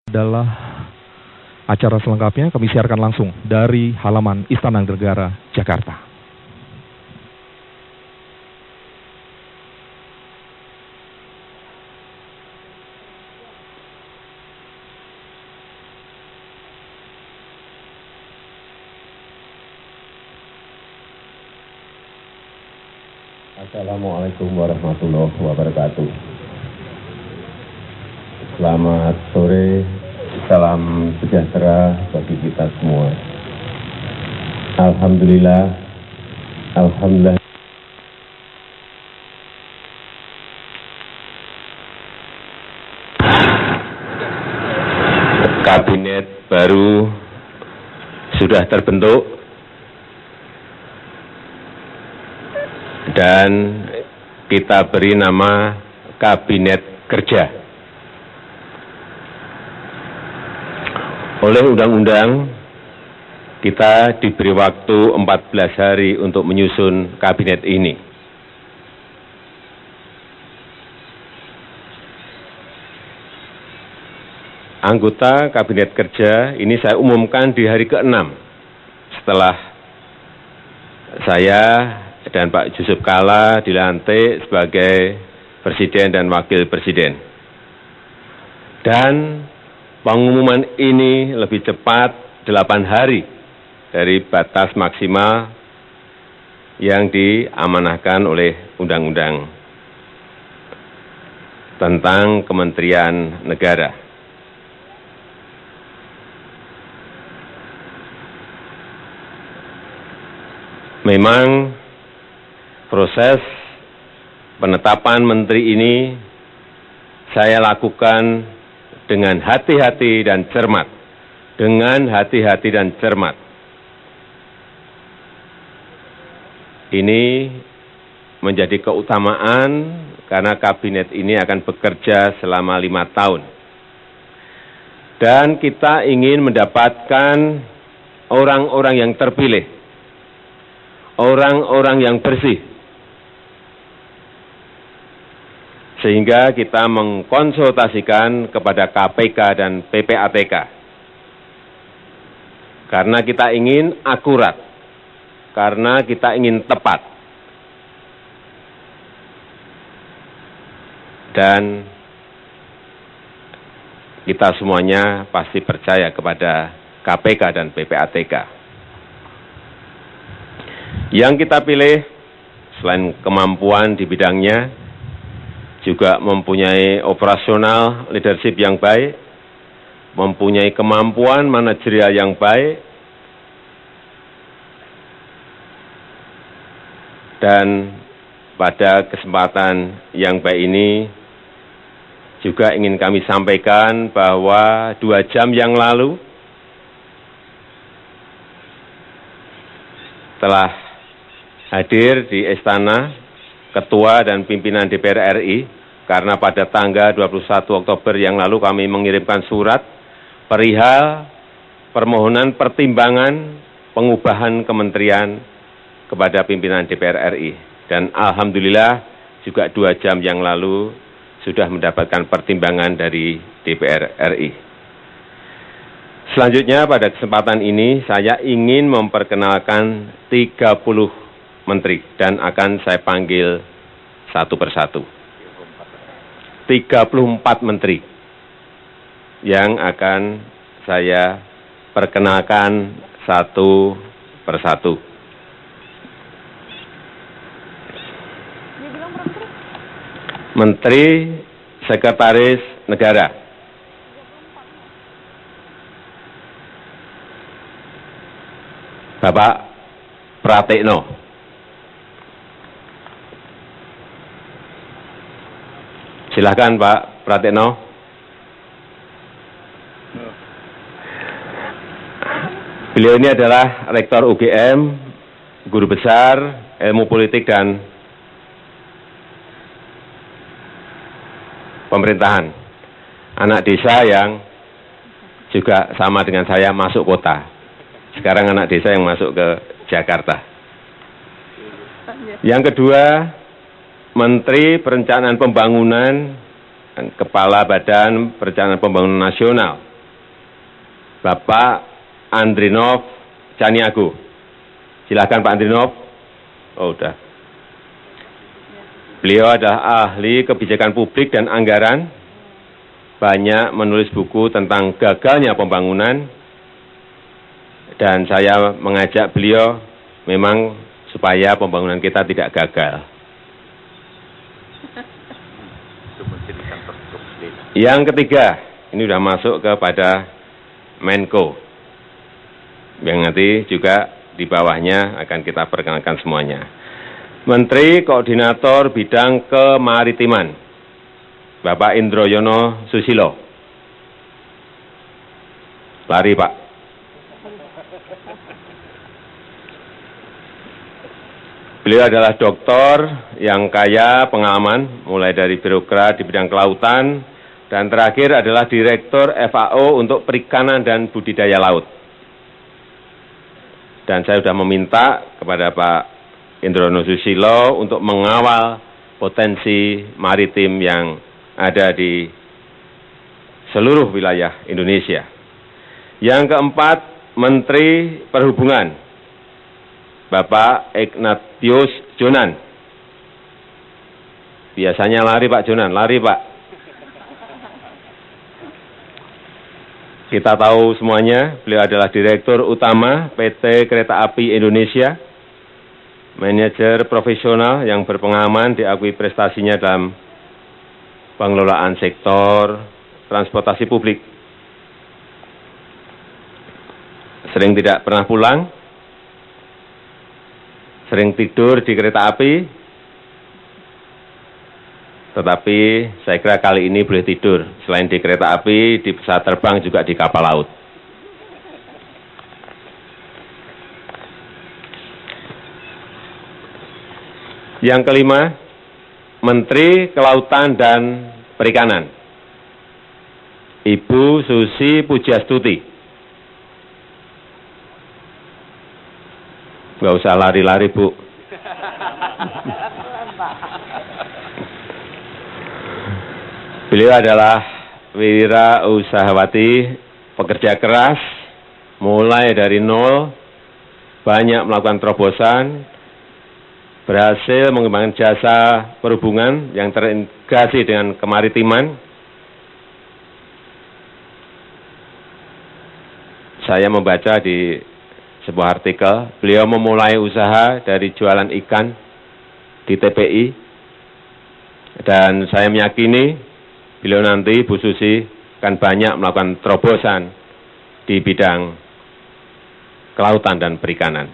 Adalah acara selengkapnya kami siarkan langsung dari halaman Istana Negara, Jakarta. Assalamualaikum warahmatullahi wabarakatuh. Selamat sore, salam sejahtera bagi kita semua. Alhamdulillah. Kabinet baru sudah terbentuk dan kita beri nama Kabinet Kerja. Oleh undang-undang, kita diberi waktu 14 hari untuk menyusun kabinet ini. Anggota Kabinet Kerja ini saya umumkan di hari ke-6 setelah saya dan Pak Yusuf Kalla dilantik sebagai Presiden dan Wakil Presiden. Dan pengumuman ini lebih cepat 8 hari dari batas maksimal yang diamanahkan oleh Undang-Undang tentang Kementerian Negara. Memang proses penetapan menteri ini saya lakukan dengan hati-hati dan cermat. Ini menjadi keutamaan karena kabinet ini akan bekerja selama 5 tahun. Dan kita ingin mendapatkan orang-orang yang terpilih, orang-orang yang bersih. Sehingga kita mengkonsultasikan kepada KPK dan PPATK. Karena kita ingin akurat, karena kita ingin tepat. Dan kita semuanya pasti percaya kepada KPK dan PPATK. Yang kita pilih, selain kemampuan di bidangnya, juga mempunyai operasional leadership yang baik, mempunyai kemampuan manajerial yang baik, dan pada kesempatan yang baik ini juga ingin kami sampaikan bahwa 2 jam yang lalu telah hadir di Istana Ketua dan Pimpinan DPR RI, karena pada tanggal 21 Oktober yang lalu kami mengirimkan surat perihal permohonan pertimbangan pengubahan kementerian kepada pimpinan DPR RI. Dan alhamdulillah juga 2 jam yang lalu sudah mendapatkan pertimbangan dari DPR RI. Selanjutnya pada kesempatan ini saya ingin memperkenalkan 30 menteri dan akan saya panggil satu persatu. 34 menteri yang akan saya perkenalkan satu persatu. Menteri Sekretaris Negara. Bapak Pratikno. Silakan Pak Pratikno. Beliau ini adalah Rektor UGM, Guru Besar Ilmu Politik dan Pemerintahan. Anak desa yang juga sama dengan saya masuk kota. Sekarang anak desa yang masuk ke Jakarta. Yang kedua, Menteri Perencanaan Pembangunan dan Kepala Badan Perencanaan Pembangunan Nasional, Bapak Andrinov Caniago. Silakan Pak Andrinov. Oh, udah. Beliau adalah ahli kebijakan publik dan anggaran, banyak menulis buku tentang gagalnya pembangunan, dan saya mengajak beliau memang supaya pembangunan kita tidak gagal. Yang ketiga, ini sudah masuk kepada Menko, yang nanti juga di bawahnya akan kita perkenalkan semuanya. Menteri Koordinator Bidang Kemaritiman, Bapak Indroyono Susilo. Lari, Pak. Beliau adalah doktor yang kaya pengalaman, mulai dari birokrat di bidang kelautan, dan terakhir adalah Direktur FAO untuk Perikanan dan Budidaya Laut. Dan saya sudah meminta kepada Pak Indroyono Susilo untuk mengawal potensi maritim yang ada di seluruh wilayah Indonesia. Yang keempat, Menteri Perhubungan, Bapak Ignatius Jonan. Biasanya lari Pak Jonan, lari Pak. Kita tahu semuanya, beliau adalah Direktur Utama PT Kereta Api Indonesia, manajer profesional yang berpengalaman, diakui prestasinya dalam pengelolaan sektor transportasi publik. Sering tidak pernah pulang, sering tidur di kereta api, tetapi saya kira kali ini boleh tidur. Selain di kereta api, di pesawat terbang juga di kapal laut. Yang kelima, Menteri Kelautan dan Perikanan, Ibu Susi Pujiastuti. Nggak usah lari-lari, Bu. Beliau adalah wirausahawanti, pekerja keras, mulai dari nol, banyak melakukan terobosan, berhasil mengembangkan jasa perhubungan yang terintegrasi dengan kemaritiman. Saya membaca di sebuah artikel, beliau memulai usaha dari jualan ikan di TPI, dan saya meyakini beliau nanti, Bu Susi, akan banyak melakukan terobosan di bidang kelautan dan perikanan.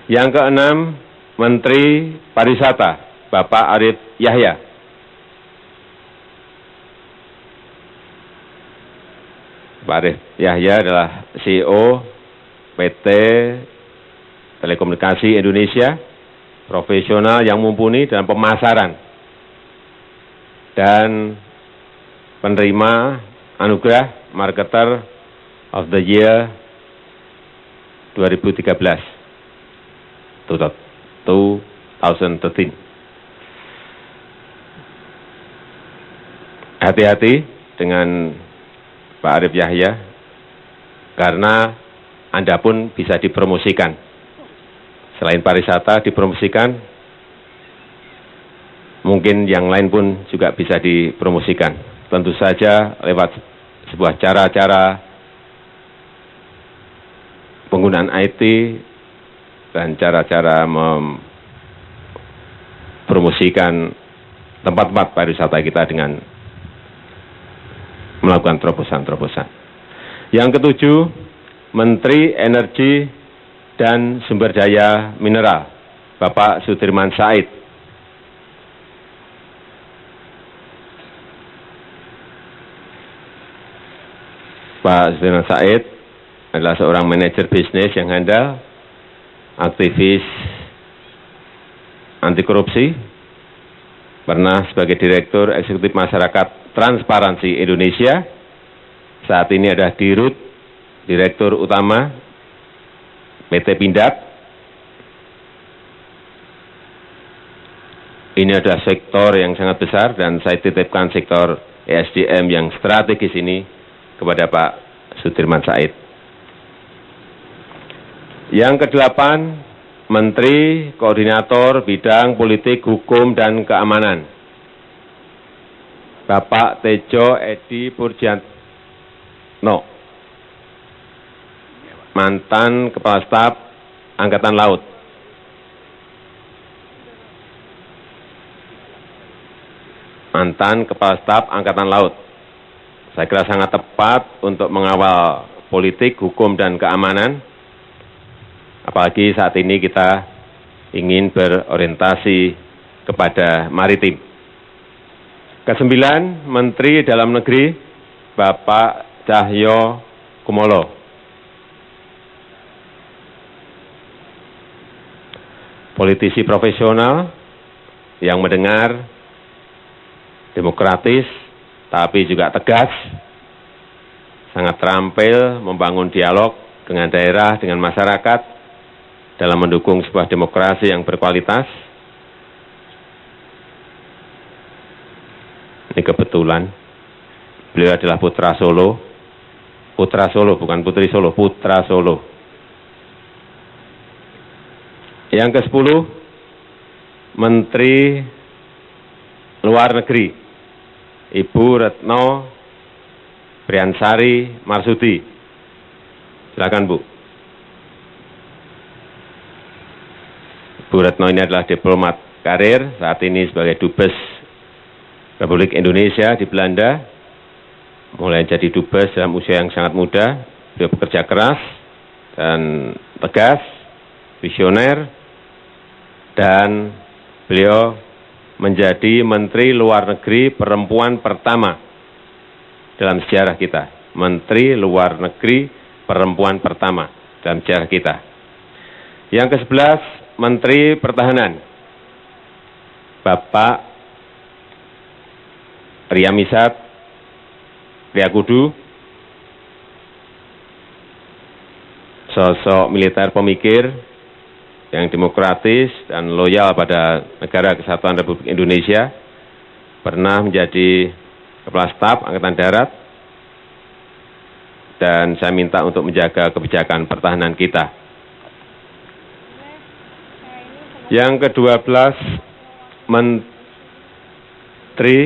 Yang keenam, Menteri Pariwisata, Bapak Arief Yahya. Pak Arief Yahya adalah CEO PT Telekomunikasi Indonesia, profesional yang mumpuni dalam pemasaran, dan penerima anugerah Marketer of the Year 2013. Hati-hati dengan Pak Arief Yahya, karena Anda pun bisa dipromosikan. Selain pariwisata dipromosikan, mungkin yang lain pun juga bisa dipromosikan. Tentu saja lewat sebuah cara-cara penggunaan IT dan cara-cara mempromosikan tempat-tempat pariwisata kita dengan melakukan terobosan-terobosan. Yang ketujuh, Menteri Energi dan Sumber Daya Mineral, Bapak Sudirman Said. Pak Sudirman Said adalah seorang manajer bisnis yang handal, aktivis anti korupsi, pernah sebagai Direktur Eksekutif Masyarakat Transparansi Indonesia, saat ini adalah Dirut, Direktur Utama PT Pindad. Ini adalah sektor yang sangat besar dan saya titipkan sektor ESDM yang strategis ini kepada Pak Sudirman Said. Yang kedelapan, Menteri Koordinator Bidang Politik, Hukum, dan Keamanan, Bapak Tejo Edi Purjantno, mantan Kepala Staf Angkatan Laut. Mantan Kepala Staf Angkatan Laut. Saya kira sangat tepat untuk mengawal politik, hukum, dan keamanan. Apalagi saat ini kita ingin berorientasi kepada maritim. Kesembilan, Menteri Dalam Negeri, Bapak Cahyo Kumolo. Politisi profesional yang mendengar, demokratis, tapi juga tegas, sangat terampil membangun dialog dengan daerah, dengan masyarakat, dalam mendukung sebuah demokrasi yang berkualitas. Ini kebetulan, beliau adalah putra Solo, bukan putri Solo, putra Solo. Yang ke-10, Menteri Luar Negeri, Ibu Retno Priyansari Marsudi. Silakan, Bu. Bu Retno ini adalah diplomat karir, saat ini sebagai Dubes Republik Indonesia di Belanda. Mulai jadi Dubes dalam usia yang sangat muda. Beliau bekerja keras dan tegas, visioner, dan beliau menjadi Menteri Luar Negeri perempuan pertama dalam sejarah kita. Menteri Luar Negeri perempuan pertama dalam sejarah kita. Yang ke-11, Menteri Pertahanan, Bapak Riyamisat Riyakudu, sosok militer pemikir yang demokratis dan loyal pada Negara Kesatuan Republik Indonesia, pernah menjadi Kepala Staf Angkatan Darat, dan saya minta untuk menjaga kebijakan pertahanan kita. Yang ke-12, Menteri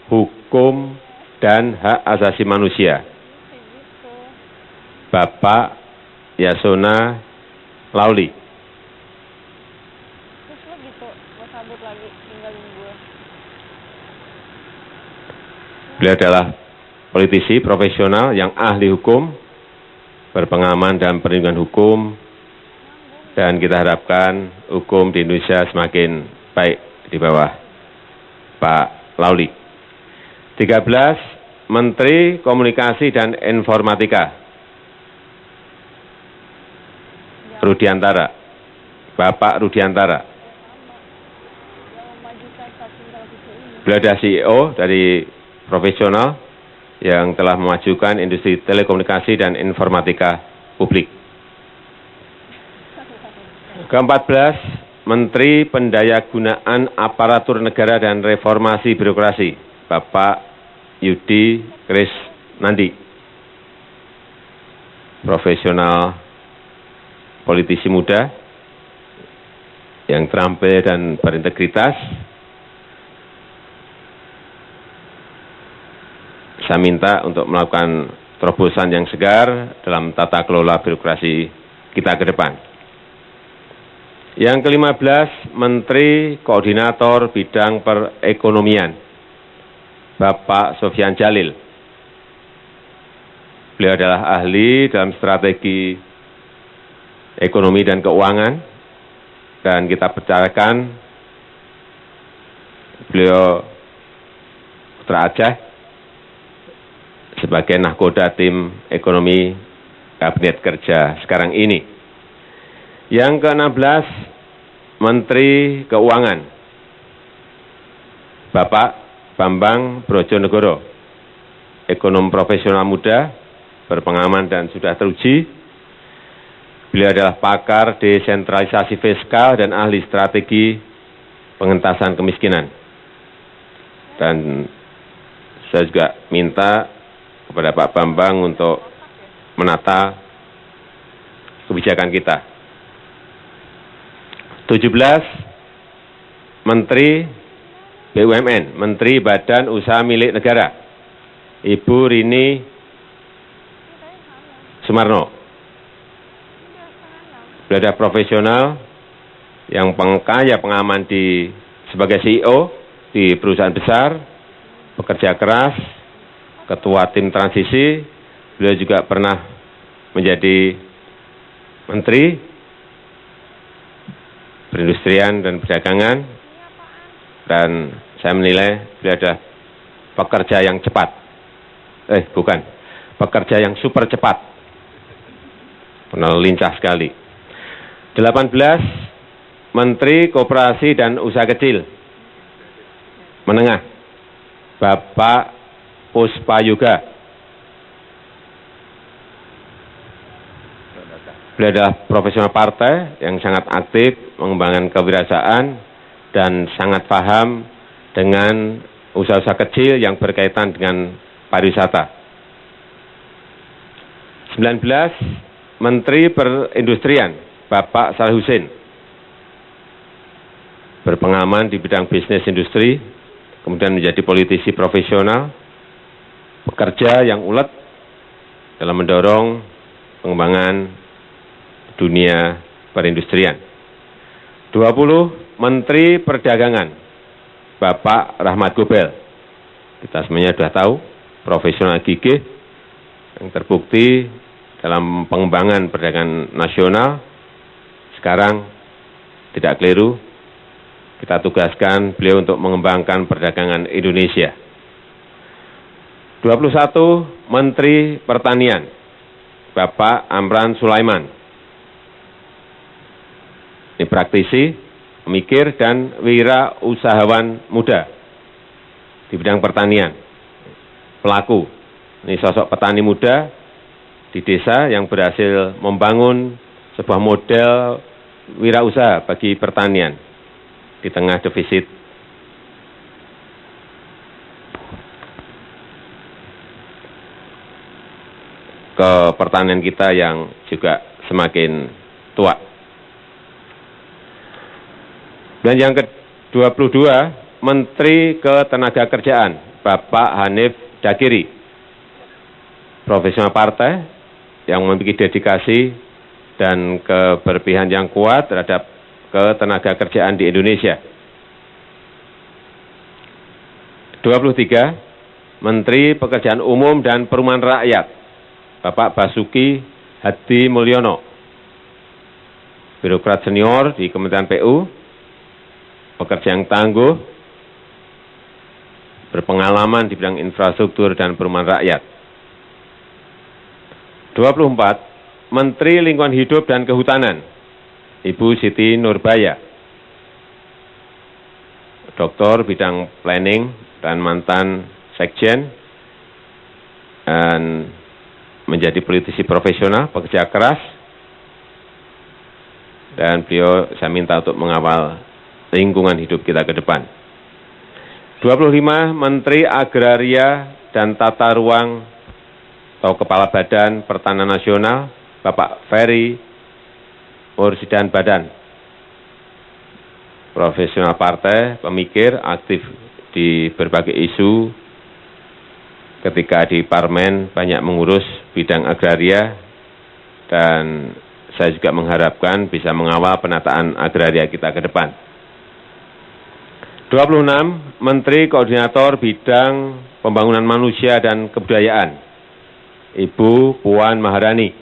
Hukum dan Hak Asasi Manusia, Bapak Yasona Lauli. Beliau adalah politisi profesional yang ahli hukum, berpengalaman dalam perlindungan hukum, dan kita harapkan hukum di Indonesia semakin baik di bawah Pak Lauli. 13, Menteri Komunikasi dan Informatika, Rudiantara, Bapak Rudiantara. Beliau adalah CEO dari profesional yang telah memajukan industri telekomunikasi dan informatika publik. Ke-14, Menteri Pendayagunaan Aparatur Negara dan Reformasi Birokrasi, Bapak Yudi Krisnandi. Profesional politisi muda yang terampil dan berintegritas. Saya minta untuk melakukan terobosan yang segar dalam tata kelola birokrasi kita ke depan. Yang ke-15, Menteri Koordinator Bidang Perekonomian, Bapak Sofyan Jalil. Beliau adalah ahli dalam strategi ekonomi dan keuangan, dan kita percayakan beliau putra Aceh sebagai nahkoda tim ekonomi Kabinet Kerja sekarang ini. Yang ke-16, Menteri Keuangan, Bapak Bambang Brojonegoro, ekonom profesional muda, berpengalaman dan sudah teruji. Beliau adalah pakar desentralisasi fiskal dan ahli strategi pengentasan kemiskinan. Dan saya juga minta kepada Pak Bambang untuk menata kebijakan kita. 17, Menteri BUMN, Menteri Badan Usaha Milik Negara, Ibu Rini Sumarno. Beliau adalah profesional yang kaya pengalaman sebagai CEO di perusahaan besar, bekerja keras, ketua tim transisi. Beliau juga pernah menjadi menteri perindustrian dan perdagangan, dan saya menilai beliau adalah pekerja yang cepat. Pekerja yang super cepat. Pernah lincah sekali. 18, Menteri Koperasi dan Usaha Kecil Menengah, Bapak Puspayoga. Beliau adalah profesional partai yang sangat aktif mengembangkan kewirausahaan dan sangat paham dengan usaha-usaha kecil yang berkaitan dengan pariwisata. 19, Menteri Perindustrian, Bapak Saleh Husin. Berpengalaman di bidang bisnis industri, kemudian menjadi politisi profesional, pekerja yang ulet dalam mendorong pengembangan dunia perindustrian. 20, Menteri Perdagangan, Bapak Rahmat Gobel. Kita semuanya sudah tahu, profesional gigih yang terbukti dalam pengembangan perdagangan nasional. Sekarang tidak keliru, kita tugaskan beliau untuk mengembangkan perdagangan Indonesia. 21, Menteri Pertanian, Bapak Amran Sulaiman. Ini praktisi, pemikir, dan wirausahawan muda di bidang pertanian. Pelaku, ini sosok petani muda di desa yang berhasil membangun sebuah model wirausaha bagi pertanian di tengah defisit ke pertanian kita yang juga semakin tua. Dan yang ke-22, Menteri Ketenagakerjaan, Bapak Hanif Dakiri, profesional partai yang memiliki dedikasi dan keberpihakan yang kuat terhadap ketenagakerjaan di Indonesia. 23, Menteri Pekerjaan Umum dan Perumahan Rakyat, Bapak Basuki Hadi Mulyono, birokrat senior di Kementerian PU, pekerja yang tangguh, berpengalaman di bidang infrastruktur dan perumahan rakyat. 24, Menteri Lingkungan Hidup dan Kehutanan, Ibu Siti Nurbaya, doktor bidang planning dan mantan sekjen, dan menjadi politisi profesional, pekerja keras, dan beliau saya minta untuk mengawal lingkungan hidup kita ke depan. 25, Menteri Agraria dan Tata Ruang atau Kepala Badan Pertanahan Nasional, Bapak Ferry Mursidan Badan, profesional partai, pemikir, aktif di berbagai isu, ketika di Parmen banyak mengurus bidang agraria, dan saya juga mengharapkan bisa mengawal penataan agraria kita ke depan. 26, Menteri Koordinator Bidang Pembangunan Manusia dan Kebudayaan, Ibu Puan Maharani.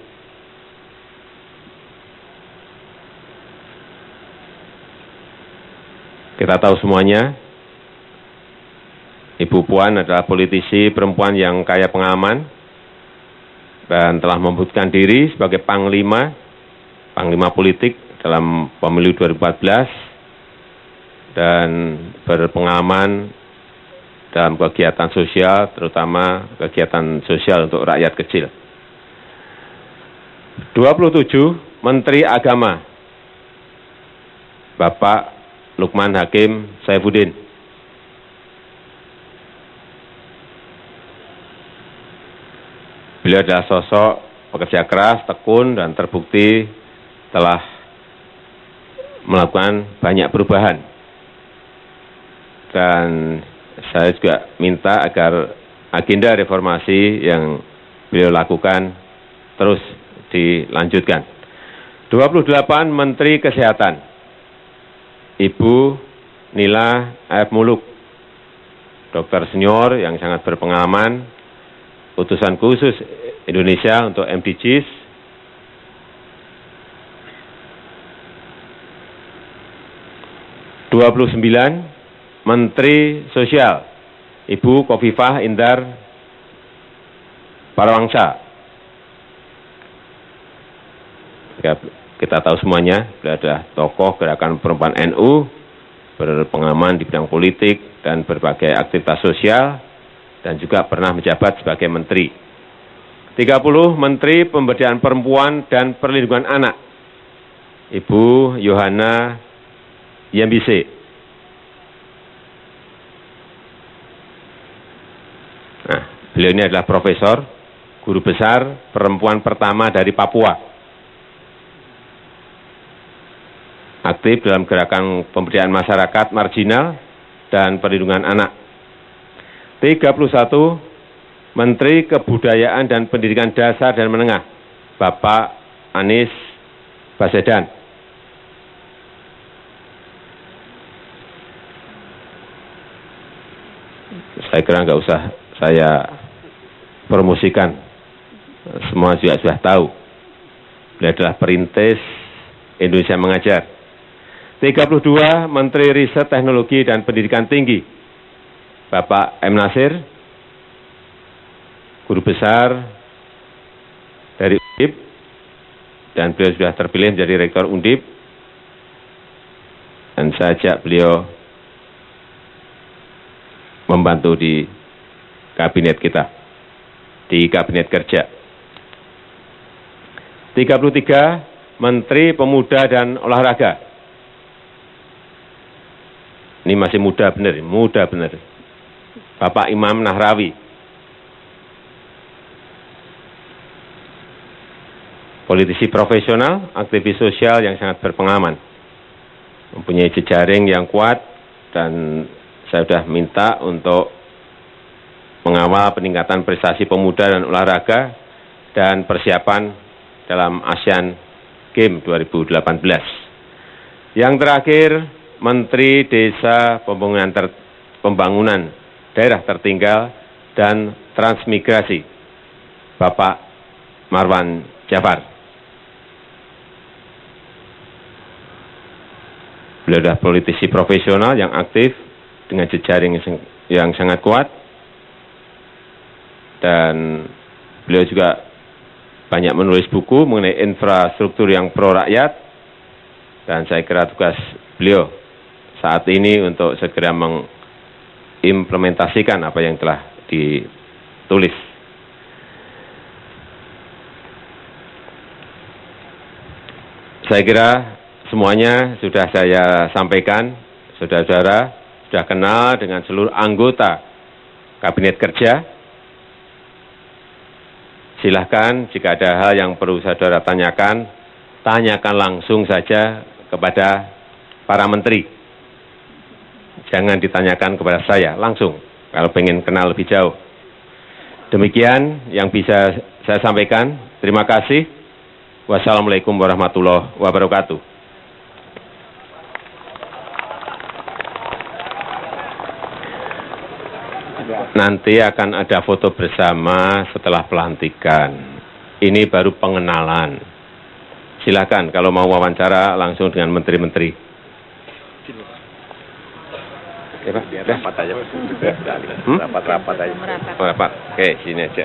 Kita tahu semuanya, Ibu Puan adalah politisi perempuan yang kaya pengalaman dan telah membuktikan diri sebagai panglima politik dalam pemilu 2014 dan berpengalaman dalam kegiatan sosial, terutama kegiatan sosial untuk rakyat kecil. 27, Menteri Agama, Bapak Lukman Hakim Saifuddin. Beliau adalah sosok pekerja keras, tekun, dan terbukti telah melakukan banyak perubahan. Dan saya juga minta agar agenda reformasi yang beliau lakukan terus dilanjutkan. 28 Menteri Kesehatan, Ibu Nila F. Muluk, dokter senior yang sangat berpengalaman, utusan khusus Indonesia untuk MDGs, (29) Menteri Sosial, Ibu Khofifah Indar Parawangsa. Kita tahu semuanya, beliau adalah tokoh gerakan perempuan NU, berpengalaman di bidang politik dan berbagai aktivitas sosial, dan juga pernah menjabat sebagai menteri. 30 Menteri Pemberdayaan Perempuan dan Perlindungan Anak, Ibu Yohana Yembise. Nah, beliau ini adalah profesor, guru besar perempuan pertama dari Papua. Aktif dalam gerakan pemberdayaan masyarakat marginal dan perlindungan anak. 31 Menteri Kebudayaan dan Pendidikan Dasar dan Menengah, Bapak Anies Baswedan. Saya kira nggak usah saya promosikan, semua juga sudah tahu. Beliau adalah perintis Indonesia Mengajar. 32 Menteri Riset Teknologi dan Pendidikan Tinggi, Bapak M. Nasir, guru besar dari Undip, dan beliau sudah terpilih menjadi Rektor Undip, dan saya ajak beliau membantu di kabinet kita, di kabinet kerja. 33 Menteri Pemuda dan Olahraga. Ini masih muda benar, Bapak Imam Nahrawi. Politisi profesional, aktivis sosial yang sangat berpengalaman, mempunyai jejaring yang kuat, dan saya sudah minta untuk mengawal peningkatan prestasi pemuda dan olahraga dan persiapan dalam ASEAN Games 2018. Yang terakhir, Menteri Desa Pembangunan Daerah Tertinggal dan Transmigrasi, Bapak Marwan Jafar. Beliau adalah politisi profesional yang aktif dengan jejaring yang sangat kuat, dan beliau juga banyak menulis buku mengenai infrastruktur yang pro rakyat, dan saya kira tugas beliau saat ini untuk segera mengimplementasikan apa yang telah ditulis. Saya kira semuanya sudah saya sampaikan, saudara-saudara sudah kenal dengan seluruh anggota Kabinet Kerja. Silahkan jika ada hal yang perlu saudara tanyakan, tanyakan langsung saja kepada para menteri. Jangan ditanyakan kepada saya langsung, kalau pengen kenal lebih jauh. Demikian yang bisa saya sampaikan. Terima kasih. Wassalamualaikum warahmatullahi wabarakatuh. Nanti akan ada foto bersama setelah pelantikan. Ini baru pengenalan. Silakan kalau mau wawancara langsung dengan menteri-menteri. Ya Pak, rapat aja. Rapat aja. Rapat. Oke, sini aja.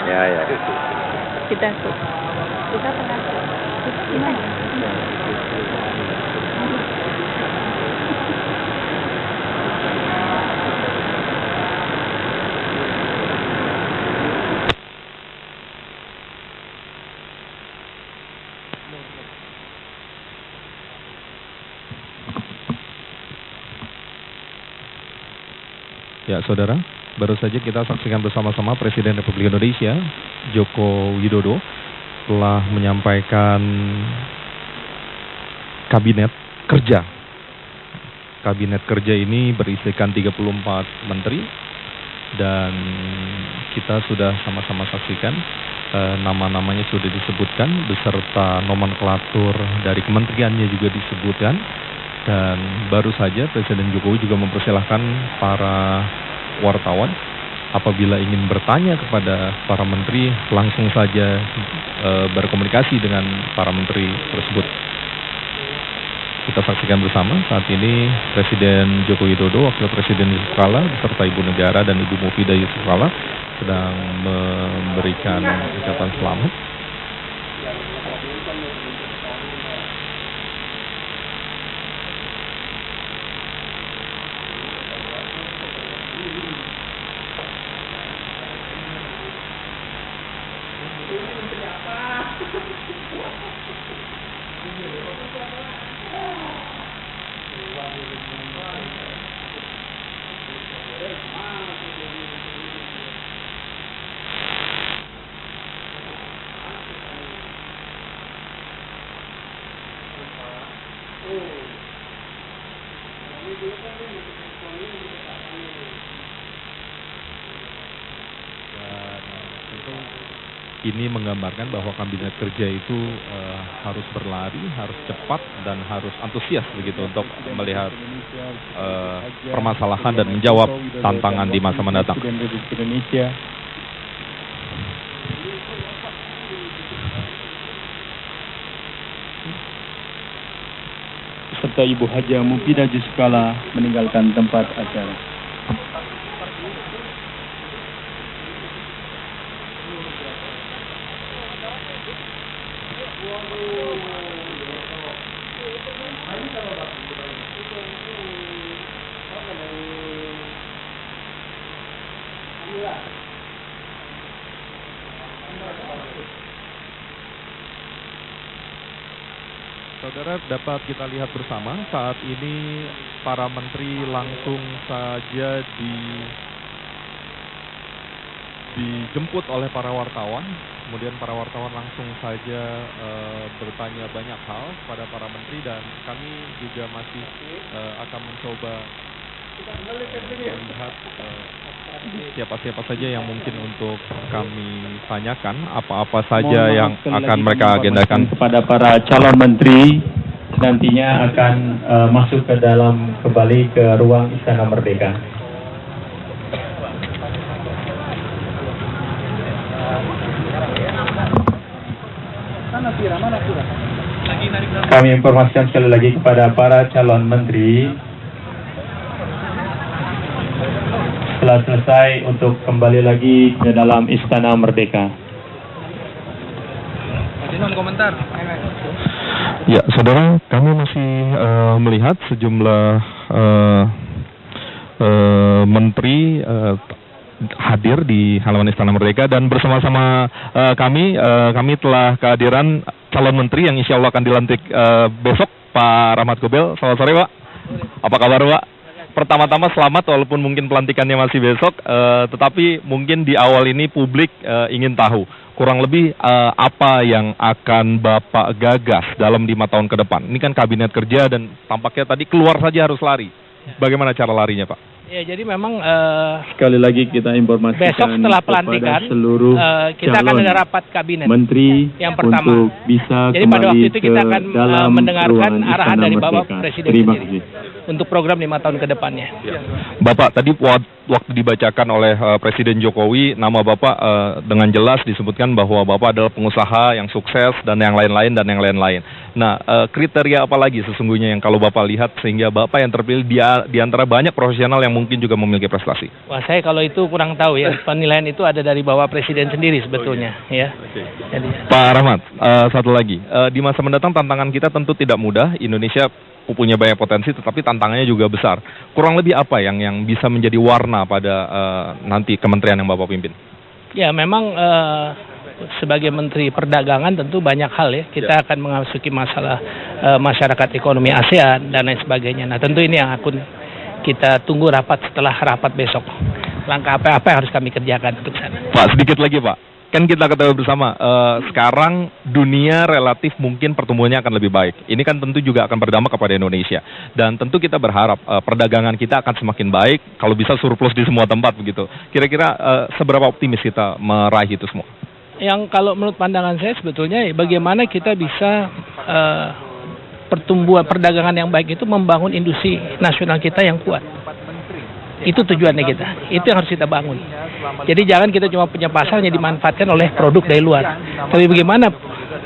Ya. Kita pernah. Gimana? Ya, saudara, baru saja kita saksikan bersama-sama Presiden Republik Indonesia, Joko Widodo, telah menyampaikan kabinet kerja. Kabinet kerja ini berisikan 34 menteri dan kita sudah sama-sama saksikan nama-namanya sudah disebutkan beserta nomenklatur dari kementeriannya juga disebutkan, dan baru saja Presiden Jokowi juga mempersilahkan para wartawan apabila ingin bertanya kepada para menteri langsung saja berkomunikasi dengan para menteri tersebut. Kita saksikan bersama saat ini Presiden Joko Widodo, Wakil Presiden Yusuf Kala beserta Ibu Negara dan Ibu Mufidah Yusuf Kala sedang memberikan ucapan selamat. Ini menggambarkan bahwa kabinet kerja itu harus berlari, harus cepat, dan harus antusias begitu untuk melihat permasalahan dan menjawab tantangan di masa mendatang. Serta Ibu Haja Mufidah Yusuf Kala meninggalkan tempat acara. Saudara, dapat kita lihat bersama saat ini para menteri langsung saja dijemput oleh para wartawan. Kemudian para wartawan langsung saja bertanya banyak hal kepada para menteri, dan kami juga masih akan mencoba melihat siapa-siapa saja yang mungkin untuk kami tanyakan, apa-apa saja yang akan mereka agendakan. Kepada para calon menteri nantinya akan masuk ke dalam kembali ke ruang Istana Merdeka. Kami informasikan sekali lagi kepada para calon menteri telah selesai untuk kembali lagi ke dalam Istana Merdeka. Ya, saudara, kami masih melihat sejumlah menteri hadir di halaman Istana Merdeka, dan bersama-sama kami telah kehadiran calon menteri yang insya Allah akan dilantik besok, Pak Rahmat Gobel. Selamat sore, Pak. Apa kabar, Pak? Pertama-tama selamat, walaupun mungkin pelantikannya masih besok, tetapi mungkin di awal ini publik ingin tahu kurang lebih apa yang akan Bapak gagas dalam 5 tahun ke depan. Ini kan kabinet kerja dan tampaknya tadi keluar saja harus lari. Bagaimana cara larinya, Pak? Ya, jadi memang sekali lagi kita informasikan besok setelah pelantikan seluruh kita akan ada rapat kabinet menteri yang pertama. Untuk bisa jadi pada waktu itu kita akan mendengarkan arahan dari Bapak Merdeka. Presiden sendiri untuk program 5 tahun ke depannya. Ya. Bapak, tadi waktu dibacakan oleh Presiden Jokowi, nama Bapak dengan jelas disebutkan bahwa Bapak adalah pengusaha yang sukses dan yang lain-lain. Nah, kriteria apa lagi sesungguhnya yang kalau Bapak lihat sehingga Bapak yang terpilih di antara banyak profesional yang mungkin juga memiliki prestasi? Wah, saya kalau itu kurang tahu ya. Penilaian itu ada dari Bapak Presiden sendiri sebetulnya. Ya. Jadi, Pak Rahmat, satu lagi. Di masa mendatang tantangan kita tentu tidak mudah. Indonesia punya banyak potensi, tetapi tantangannya juga besar. Kurang lebih apa yang bisa menjadi warna pada nanti kementerian yang Bapak pimpin? Ya, memang sebagai Menteri Perdagangan tentu banyak hal ya. Kita akan memasuki masalah masyarakat ekonomi ASEAN dan lain sebagainya. Nah, tentu ini yang akan kita tunggu rapat setelah rapat besok. Langkah apa yang harus kami kerjakan untuk sana. Pak, sedikit lagi, Pak. kan kita ketahui bersama, sekarang dunia relatif mungkin pertumbuhannya akan lebih baik. Ini kan tentu juga akan berdampak kepada Indonesia. Dan tentu kita berharap perdagangan kita akan semakin baik, kalau bisa surplus di semua tempat begitu. Kira-kira seberapa optimis kita meraih itu semua? Yang kalau menurut pandangan saya sebetulnya bagaimana kita bisa pertumbuhan perdagangan yang baik itu membangun industri nasional kita yang kuat. Itu tujuannya kita. Itu yang harus kita bangun. Jadi jangan kita cuma punya pasar yang dimanfaatkan oleh produk dari luar. Tapi bagaimana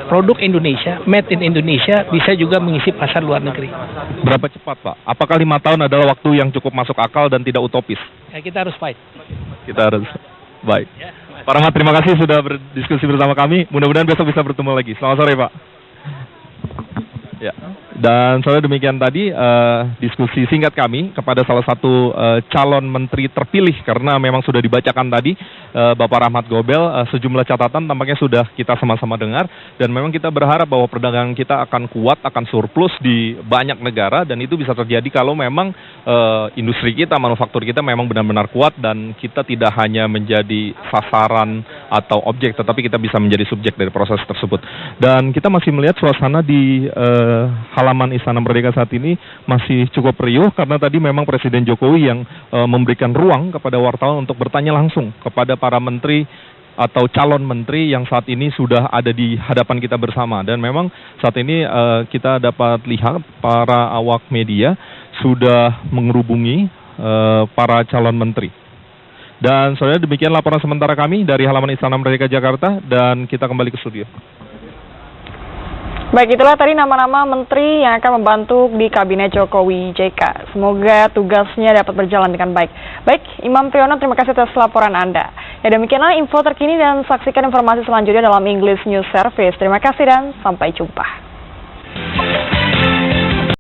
produk Indonesia, made in Indonesia, bisa juga mengisi pasar luar negeri. Berapa cepat, Pak? Apakah 5 tahun adalah waktu yang cukup masuk akal dan tidak utopis? Ya, kita harus fight. Kita harus baik. Pak Rahmat, terima kasih sudah berdiskusi bersama kami. Mudah-mudahan besok bisa bertemu lagi. Selamat sore, Pak. Ya. Dan soalnya demikian tadi diskusi singkat kami kepada salah satu calon menteri terpilih, karena memang sudah dibacakan tadi Bapak Rahmat Gobel, sejumlah catatan tampaknya sudah kita sama-sama dengar, dan memang kita berharap bahwa perdagangan kita akan kuat, akan surplus di banyak negara, dan itu bisa terjadi kalau memang industri kita, manufaktur kita memang benar-benar kuat, dan kita tidak hanya menjadi sasaran atau objek, tetapi kita bisa menjadi subjek dari proses tersebut. Dan kita masih melihat suasana di halaman Istana Merdeka saat ini masih cukup riuh, karena tadi memang Presiden Jokowi yang memberikan ruang kepada wartawan untuk bertanya langsung kepada para menteri atau calon menteri yang saat ini sudah ada di hadapan kita bersama. Dan memang saat ini kita dapat lihat para awak media sudah menghubungi para calon menteri. Dan saudara, demikian laporan sementara kami dari halaman Istana Merdeka Jakarta, dan kita kembali ke studio. Baik, itulah tadi nama-nama menteri yang akan membantu di Kabinet Jokowi JK. Semoga tugasnya dapat berjalan dengan baik. Baik, Imam Priyono, terima kasih atas laporan Anda. Ya, demikianlah info terkini, dan saksikan informasi selanjutnya dalam English News Service. Terima kasih dan sampai jumpa.